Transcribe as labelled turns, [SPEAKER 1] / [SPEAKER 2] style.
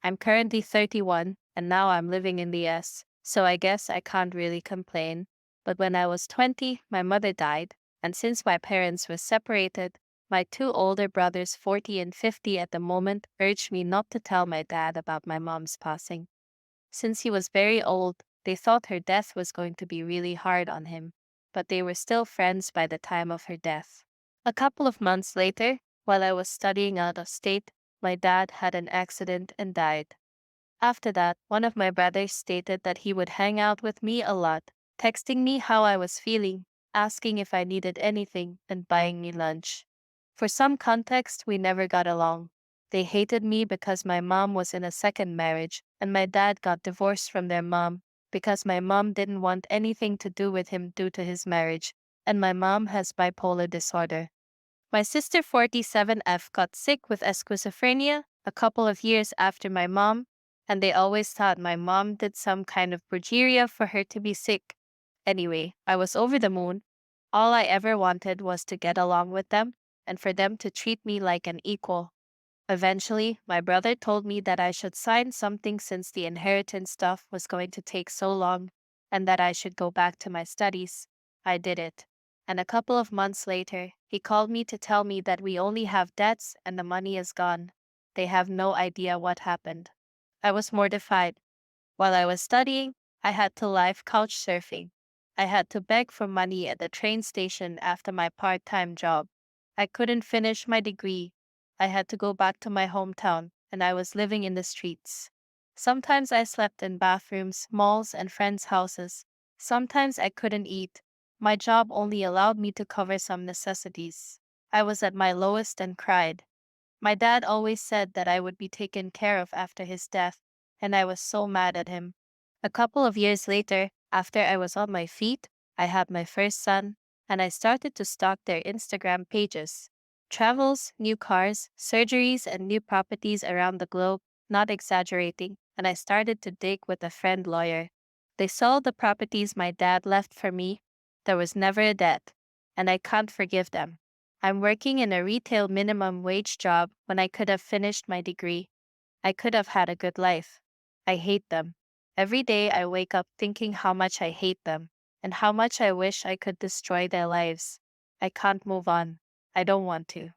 [SPEAKER 1] I'm currently 31 and now I'm living in the US, so I guess I can't really complain. But when I was 20, my mother died, and since my parents were separated, my two older brothers, 40 and 50 at the moment, urged me not to tell my dad about my mom's passing. Since he was very old, they thought her death was going to be really hard on him, but they were still friends by the time of her death. A couple of months later, while I was studying out of state, my dad had an accident and died. After that, one of my brothers stated that he would hang out with me a lot, texting me how I was feeling, asking if I needed anything, and buying me lunch. For some context, we never got along. They hated me because my mom was in a second marriage, and my dad got divorced from their mom because my mom didn't want anything to do with him due to his marriage, and my mom has bipolar disorder. My sister 47F got sick with schizophrenia a couple of years after my mom, and they always thought my mom did some kind of progeria for her to be sick. Anyway, I was over the moon. All I ever wanted was to get along with them and for them to treat me like an equal. Eventually, my brother told me that I should sign something since the inheritance stuff was going to take so long and that I should go back to my studies. I did it. And a couple of months later, he called me to tell me that we only have debts and the money is gone. They have no idea what happened. I was mortified. While I was studying, I had to live couch surfing. I had to beg for money at the train station after my part time job. I couldn't finish my degree. I had to go back to my hometown, and I was living in the streets. Sometimes I slept in bathrooms, malls, and friends' houses. Sometimes I couldn't eat. My job only allowed me to cover some necessities. I was at my lowest and cried. My dad always said that I would be taken care of after his death, and I was so mad at him. A couple of years later, after I was on my feet, I had my first son, and I started to stalk their Instagram pages. Travels, new cars, surgeries, and new properties around the globe, not exaggerating, and I started to dig with a friend lawyer. They sold the properties my dad left for me. There was never a debt, and I can't forgive them. I'm working in a retail minimum wage job when I could have finished my degree. I could have had a good life. I hate them. Every day I wake up thinking how much I hate them and how much I wish I could destroy their lives. I can't move on. I don't want to.